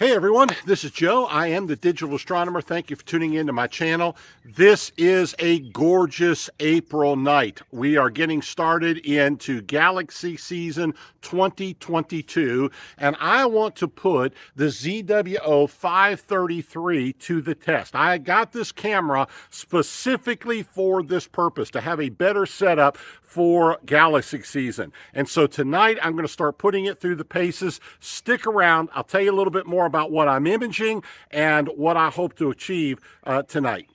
Hey everyone, this is Joe. I am the digital astronomer. Thank you for tuning into my channel. This is a gorgeous April night. We are getting started into Galaxy season 2022, and I want to put the ZWO 533 to the test. I got this camera specifically for this purpose, to have a better setup for Galaxy season. And so tonight I'm going to start putting it through the paces. Stick around. I'll tell you a little bit more about what I'm imaging and what I hope to achieve tonight.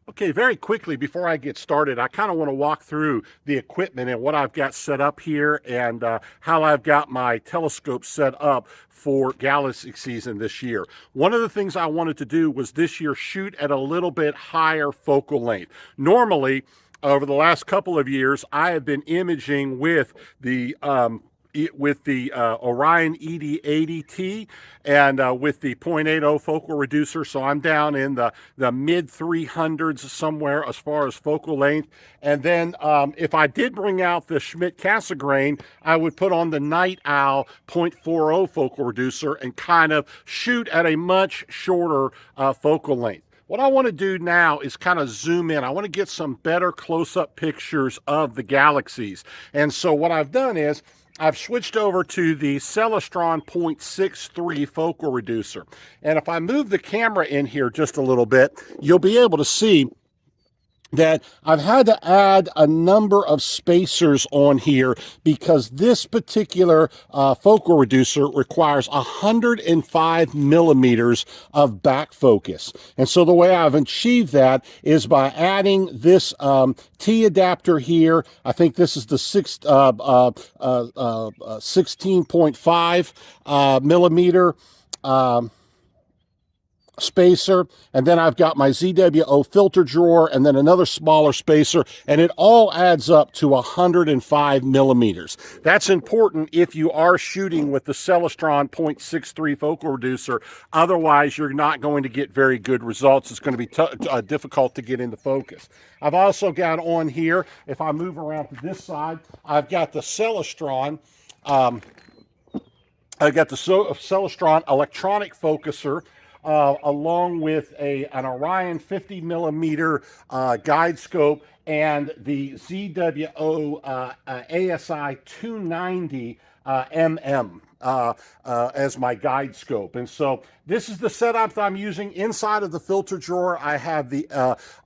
Okay, very quickly before I get started, I kind of want to walk through the equipment and what I've got set up here and how I've got my telescope set up for Galaxy season this year. One of the things I wanted to do was this year shoot at a little bit higher focal length. Normally, over the last couple of years, I have been imaging with the Orion ED80T and with the 0.80 focal reducer. So I'm down in the mid 300s somewhere as far as focal length. And then if I did bring out the Schmidt-Cassegrain, I would put on the Night Owl 0.40 focal reducer and kind of shoot at a much shorter focal length. What I want to do now is kind of zoom in. I want to get some better close-up pictures of the galaxies. And so what I've done is I've switched over to the Celestron 0.63 focal reducer. And if I move the camera in here just a little bit, you'll be able to see that I've had to add a number of spacers on here because this particular focal reducer requires 105 millimeters of back focus. And so the way I've achieved that is by adding this T adapter here. I think this is the 16.5 millimeter spacer, and then I've got my ZWO filter drawer and then another smaller spacer, and it all adds up to 105 millimeters. That's important if you are shooting with the Celestron 0.63 focal reducer. Otherwise, you're not going to get very good results. It's going to be difficult to get into focus. I've also got on here, if I move around to this side, I've got the Celestron Celestron electronic focuser, along with an Orion 50 millimeter guide scope and the ZWO ASI 290 mm as my guide scope. And so this is the setup that I'm using. Inside of the filter drawer, I have the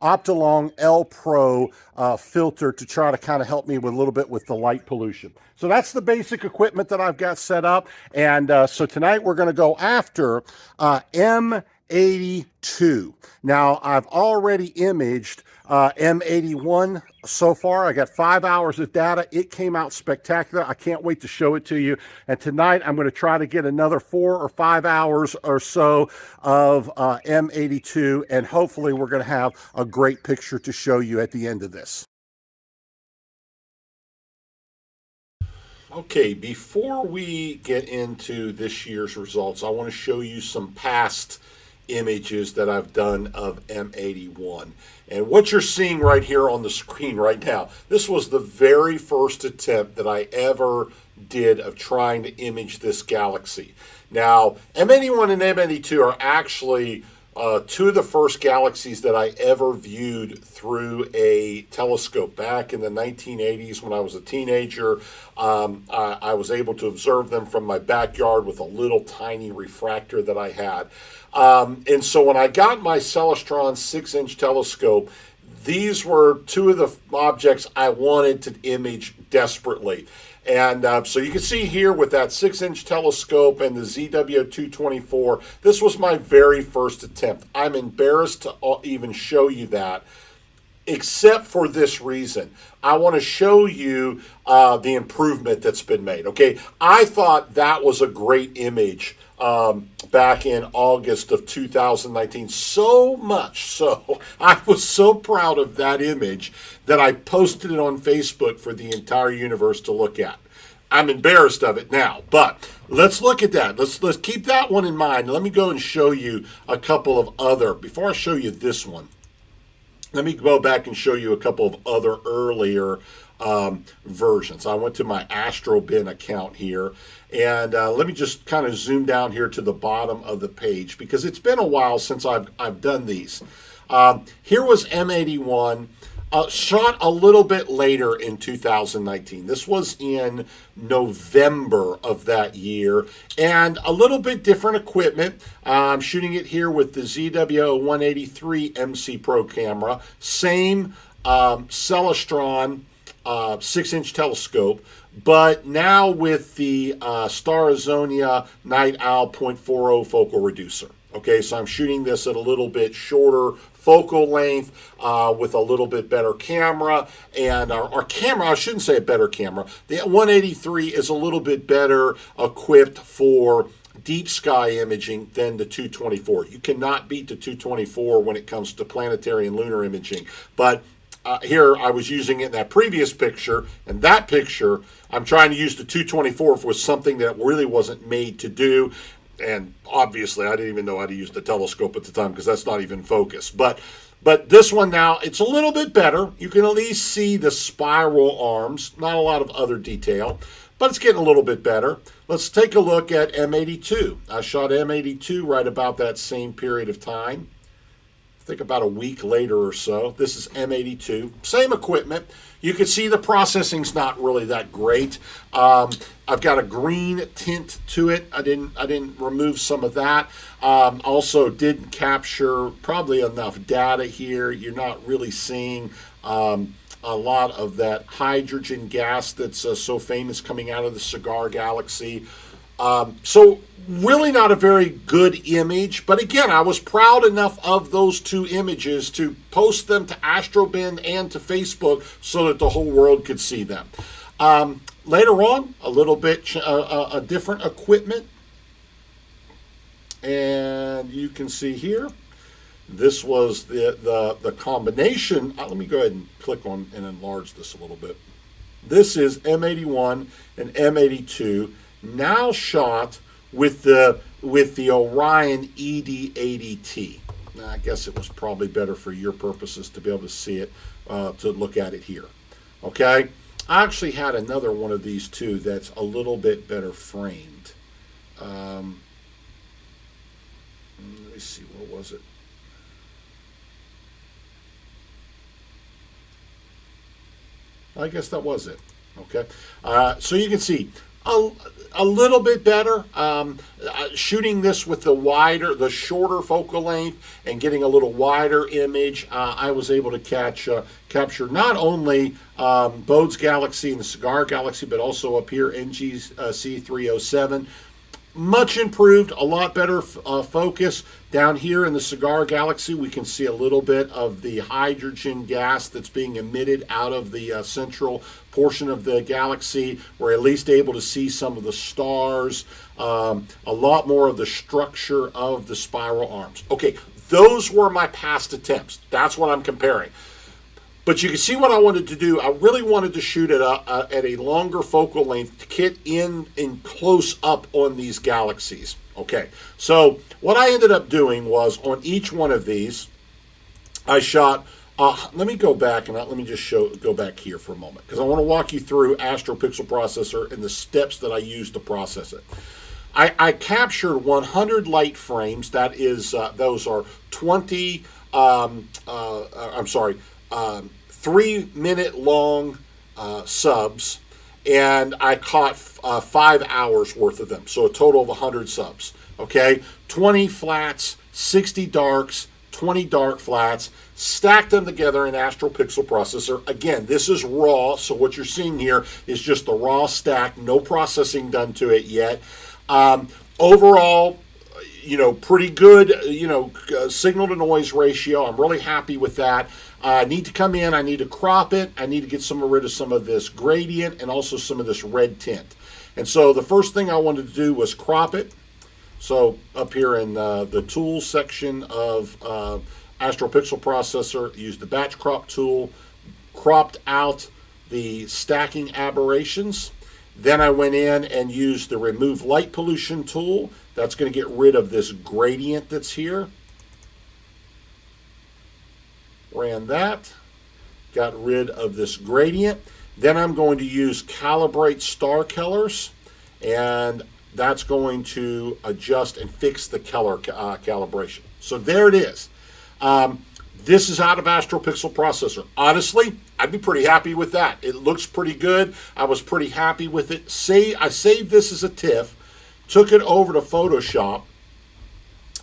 Optolong L Pro filter to try to kind of help me with a little bit with the light pollution. So that's the basic equipment that I've got set up. And so tonight we're going to go after M82. Now, I've already imaged M81 so far. I got 5 hours of data. It came out spectacular. I can't wait to show it to you. And tonight I'm going to try to get another 4 or 5 hours or so of M82, and hopefully we're going to have a great picture to show you at the end of this. Okay, before we get into this year's results, I want to show you some past images that I've done of M81. And what you're seeing right here on the screen right now, this was the very first attempt that I ever did of trying to image this galaxy. Now, M81 and M82 are actually two of the first galaxies that I ever viewed through a telescope. Back in the 1980s when I was a teenager, I was able to observe them from my backyard with a little tiny refractor that I had. And so when I got my Celestron 6-inch telescope, these were two of the objects I wanted to image desperately. And so you can see here with that 6-inch telescope and the ZWO 224, this was my very first attempt. I'm embarrassed to even show you that, except for this reason. I want to show you the improvement that's been made. Okay, I thought that was a great image back in August of 2019. So much so, I was so proud of that image that I posted it on Facebook for the entire universe to look at. I'm embarrassed of it now, but let's look at that. Let's keep that one in mind. Let me go and show you a couple of other, before I show you this one, let me go back and show you a couple of other earlier versions. I went to my AstroBin account here, and let me just kind of zoom down here to the bottom of the page because it's been a while since I've done these. Here was M81. Shot a little bit later in 2019. This was in November of that year, and a little bit different equipment. I'm shooting it here with the ZWO 183 MC Pro camera. Same Celestron 6-inch telescope, but now with the Starazonia Night Owl 0.40 focal reducer. Okay, so I'm shooting this at a little bit shorter focal length with a little bit better camera. And our camera, I shouldn't say a better camera, the 183 is a little bit better equipped for deep sky imaging than the 224. You cannot beat the 224 when it comes to planetary and lunar imaging. But here I was using it in that previous picture, and that picture I'm trying to use the 224 for something that really wasn't made to do. And obviously, I didn't even know how to use the telescope at the time because that's not even focused. But this one now, it's a little bit better. You can at least see the spiral arms. Not a lot of other detail, but it's getting a little bit better. Let's take a look at M82. I shot M82 right about that same period of time. I think about a week later or so. This is M82. Same equipment. You can see the processing's not really that great. I've got a green tint to it. I didn't remove some of that. Also didn't capture probably enough data here. You're not really seeing a lot of that hydrogen gas that's so famous coming out of the cigar galaxy. So really not a very good image, but again, I was proud enough of those two images to post them to AstroBin and to Facebook so that the whole world could see them. Later on, a little bit a different equipment, and you can see here, this was the combination. Let me go ahead and click on and enlarge this a little bit. This is M81 and M82. Now shot with the Orion ED80T. Now, I guess it was probably better for your purposes to be able to see it, to look at it here. Okay, I actually had another one of these too that's a little bit better framed. Let me see, what was it? I guess that was it. Okay, so you can see a little bit better. Shooting this with the shorter focal length and getting a little wider image, I was able to capture not only Bode's Galaxy and the Cigar Galaxy, but also up here NGC 307. Much improved, a lot better focus. Down here in the Cigar Galaxy, we can see a little bit of the hydrogen gas that's being emitted out of the central portion of the galaxy. We're at least able to see some of the stars, a lot more of the structure of the spiral arms. Okay, those were my past attempts. That's what I'm comparing. But you can see what I wanted to do. I really wanted to shoot at a longer focal length to get in close up on these galaxies. Okay, so what I ended up doing was on each one of these, I shot, let me go back and let me just go back here for a moment because I want to walk you through Astro Pixel Processor and the steps that I used to process it. I captured 100 light frames. That is, those are 20, 3-minute long subs, and I caught 5 hours worth of them, so a total of 100 subs. Okay, 20 flats, 60 darks, 20 dark flats, stacked them together in Astro Pixel Processor. Again, this is raw, so what you're seeing here is just the raw stack, no processing done to it yet. Overall, pretty good, signal to noise ratio. I'm really happy with that. I need to come in, I need to crop it, I need to get rid of some of this gradient and also some of this red tint. And so the first thing I wanted to do was crop it. So up here in the tools section of Astro Pixel Processor, used the batch crop tool, cropped out the stacking aberrations. Then I went in and used the remove light pollution tool. That's going to get rid of this gradient that's here. Ran that, got rid of this gradient. Then I'm going to use Calibrate star colors, and that's going to adjust and fix the color calibration. So there it is. This is out of Astro Pixel Processor. Honestly, I'd be pretty happy with that. It looks pretty good. I was pretty happy with it. I saved this as a TIFF, took it over to Photoshop.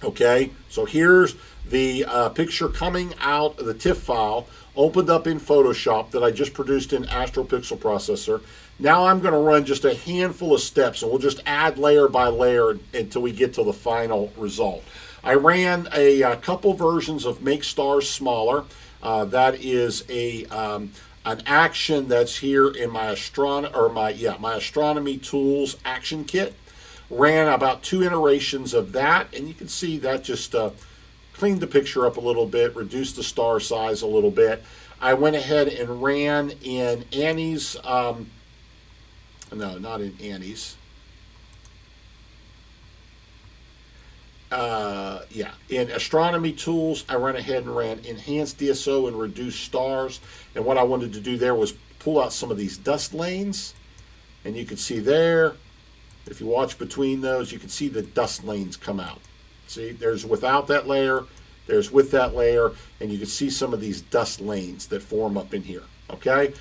Okay, so here's the picture coming out of the TIFF file, opened up in Photoshop that I just produced in Astro Pixel Processor. Now I'm going to run just a handful of steps, and we'll just add layer by layer until we get to the final result. I ran a couple versions of Make Stars Smaller. That is an action that's here in my astronomy tools action kit. Ran about 2 iterations of that, and you can see that just cleaned the picture up a little bit, reduced the star size a little bit. I went ahead and ran in Annie's, no, not in Annie's. In astronomy tools, I went ahead and ran enhanced DSO and reduced stars. And what I wanted to do there was pull out some of these dust lanes. And you can see there, if you watch between those, you can see the dust lanes come out. See, there's without that layer, there's with that layer, and you can see some of these dust lanes that form up in here. Okay,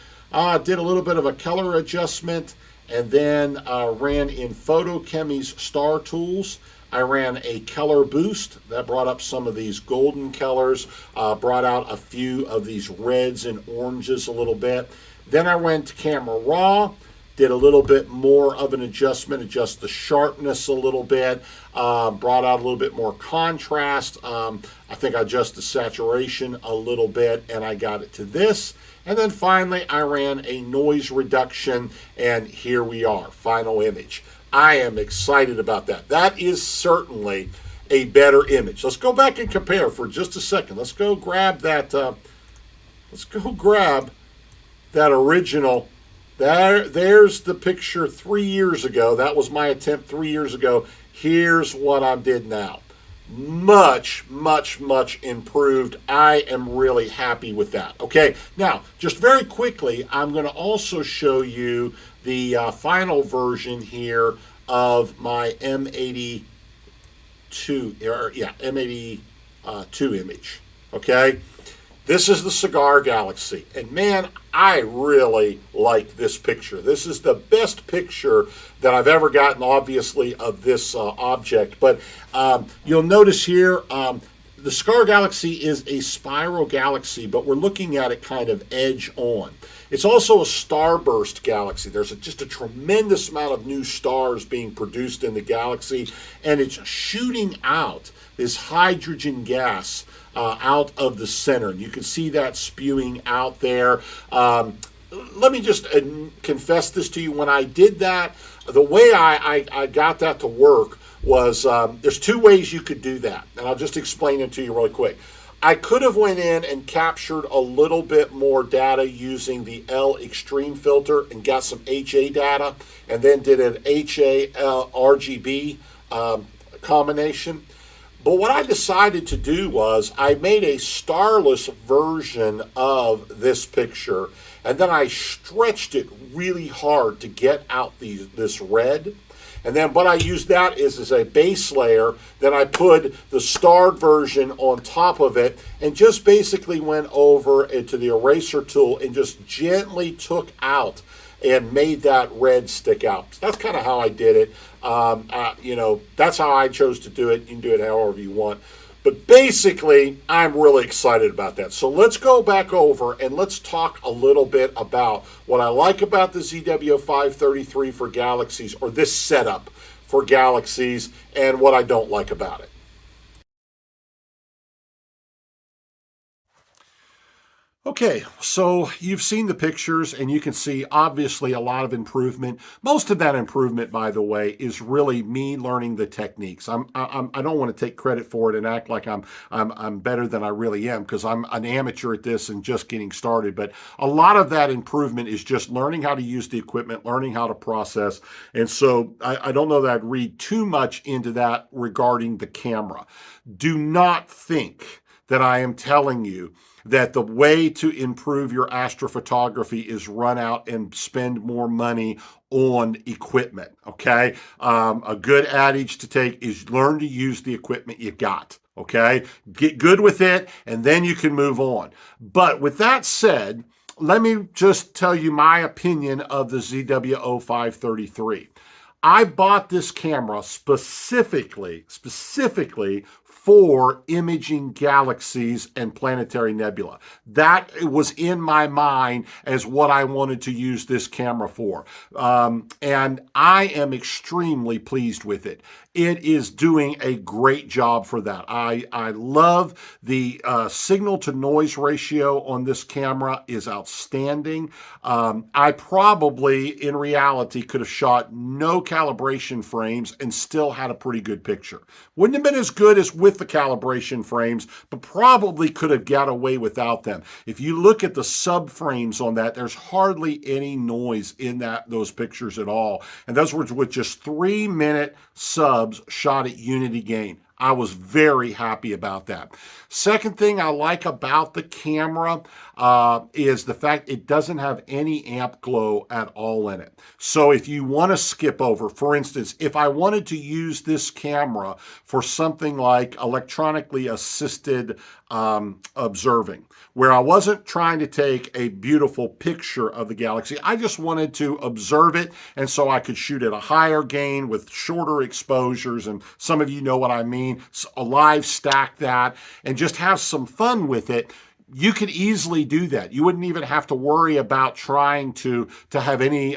did a little bit of a color adjustment, and then ran in Photochemy's star tools. I ran a color boost that brought up some of these golden colors, brought out a few of these reds and oranges a little bit. Then I went to Camera Raw, did a little bit more of an adjustment, adjust the sharpness a little bit, brought out a little bit more contrast. I think I adjusted the saturation a little bit, and I got it to this. And then finally, I ran a noise reduction, and here we are, final image. I am excited about that. That is certainly a better image. Let's go back and compare for just a second. Let's go grab that. That original. There's the picture 3 years ago. That was my attempt 3 years ago. Here's what I did now. Much, much, much improved. I am really happy with that. Okay, now, just very quickly, I'm going to also show you the final version here of my M82 image. Okay, this is the Cigar Galaxy, and man, I really like this picture. This is the best picture that I've ever gotten, obviously, of this object. But you'll notice here, the Cigar Galaxy is a spiral galaxy, but we're looking at it kind of edge on. It's also a starburst galaxy. There's just a tremendous amount of new stars being produced in the galaxy, and it's shooting out this hydrogen gas out of the center. And you can see that spewing out there. Let me just confess this to you. When I did that, the way I got that to work was there's 2 ways you could do that, and I'll just explain it to you really quick. I could have went in and captured a little bit more data using the L Extreme filter and got some HA data, and then did an HA RGB combination. But what I decided to do was I made a starless version of this picture, and then I stretched it really hard to get out this red. And then what I used that is as a base layer. Then I put the starred version on top of it and just basically went over into the eraser tool and just gently took out and made that red stick out. So that's kind of how I did it. That's how I chose to do it. You can do it however you want. But basically, I'm really excited about that. So let's go back over and let's talk a little bit about what I like about the ZWO 533 for Galaxies, or this setup for Galaxies, and what I don't like about it. Okay, so you've seen the pictures and you can see obviously a lot of improvement. Most of that improvement, by the way, is really me learning the techniques. I don't want to take credit for it and act like I'm better than I really am, because I'm an amateur at this and just getting started. But a lot of that improvement is just learning how to use the equipment, learning how to process. And so I don't know that I'd read too much into that regarding the camera. Do not think that I am telling you that the way to improve your astrophotography is run out and spend more money on equipment, okay? A good adage to take is learn to use the equipment you got, okay? Get good with it, and then you can move on. But with that said, let me just tell you my opinion of the ZWO 533. I bought this camera specifically for imaging galaxies and planetary nebula. That was in my mind as what I wanted to use this camera for. And I am extremely pleased with it. It is doing a great job for that. I love the signal to noise ratio on this camera is outstanding. I probably, in reality, could have shot no calibration frames and still had a pretty good picture. Wouldn't have been as good as with the calibration frames, but probably could have got away without them. If you look at the subframes on that, there's hardly any noise in those pictures at all. And those were with just 3-minute subs shot at unity gain. I was very happy about that. Second thing I like about the camera is the fact it doesn't have any amp glow at all in it. So if you want to skip over, for instance, if I wanted to use this camera for something like electronically assisted observing, where I wasn't trying to take a beautiful picture of the galaxy, I just wanted to observe it, and so I could shoot at a higher gain with shorter exposures, and some of you know what I mean, a live stack that, and just have some fun with it. You could easily do that. You wouldn't even have to worry about trying to have any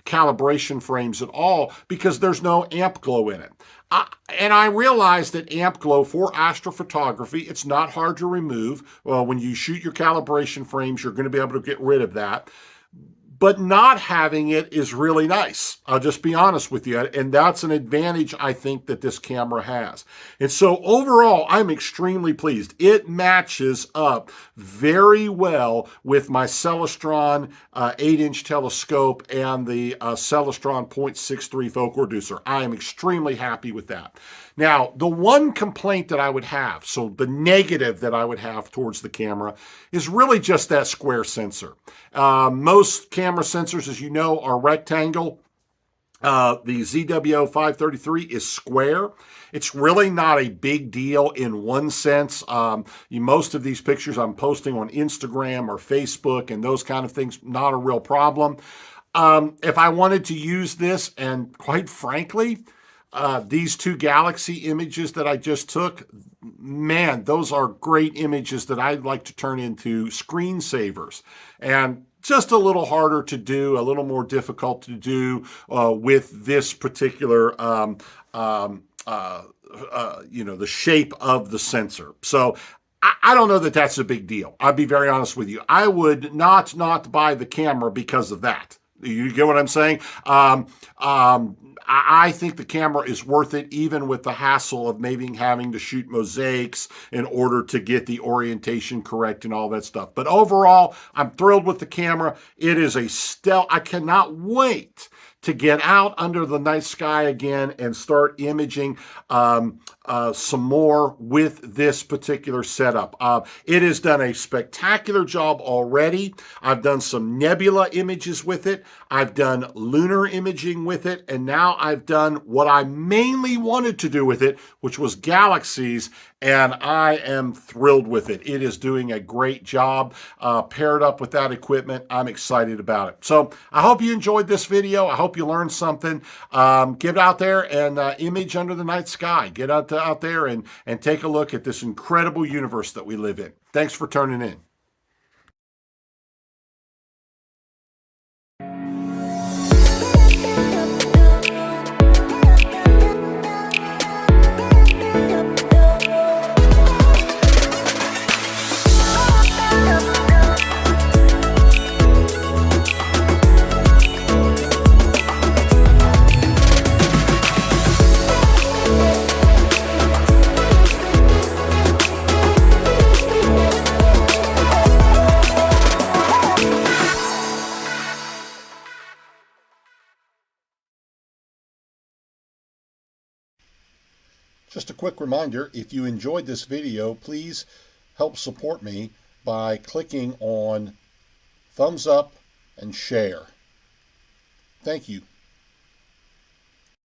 calibration frames at all, because there's no amp glow in it. And I realize that amp glow for astrophotography, it's not hard to remove. Well, when you shoot your calibration frames, you're going to be able to get rid of that. But not having it is really nice. I'll just be honest with you. And that's an advantage I think that this camera has. And so overall, I'm extremely pleased. It matches up very well with my Celestron 8-inch telescope and the Celestron 0.63 focal reducer. I am extremely happy with that. Now, the one complaint that I would have, so the negative that I would have towards the camera, is really just that square sensor. Most camera sensors, as you know, are rectangle. The ZWO 533 is square. It's really not a big deal in one sense. Most of these pictures I'm posting on Instagram or Facebook and those kind of things, not a real problem. If I wanted to use this, and quite frankly, these 2 Galaxy images that I just took, man, those are great images that I'd like to turn into screensavers. And just a little harder to do, a little more difficult to do with this particular, the shape of the sensor. So I don't know that that's a big deal. I'll be very honest with you. I would not buy the camera because of that. You get what I'm saying? I think the camera is worth it, even with the hassle of maybe having to shoot mosaics in order to get the orientation correct and all that stuff. But overall, I'm thrilled with the camera. It is a stealth. I cannot wait to get out under the night sky again and start imaging some more with this particular setup. It has done a spectacular job already. I've done some nebula images with it. I've done lunar imaging with it. And now I've done what I mainly wanted to do with it, which was galaxies. And I am thrilled with it. It is doing a great job. Paired up with that equipment, I'm excited about it. So I hope you enjoyed this video. I hope you learned something. Get out there and image under the night sky. Get out there and take a look at this incredible universe that we live in. Thanks for turning in. Just a quick reminder, if you enjoyed this video, please help support me by clicking on thumbs up and share. Thank you.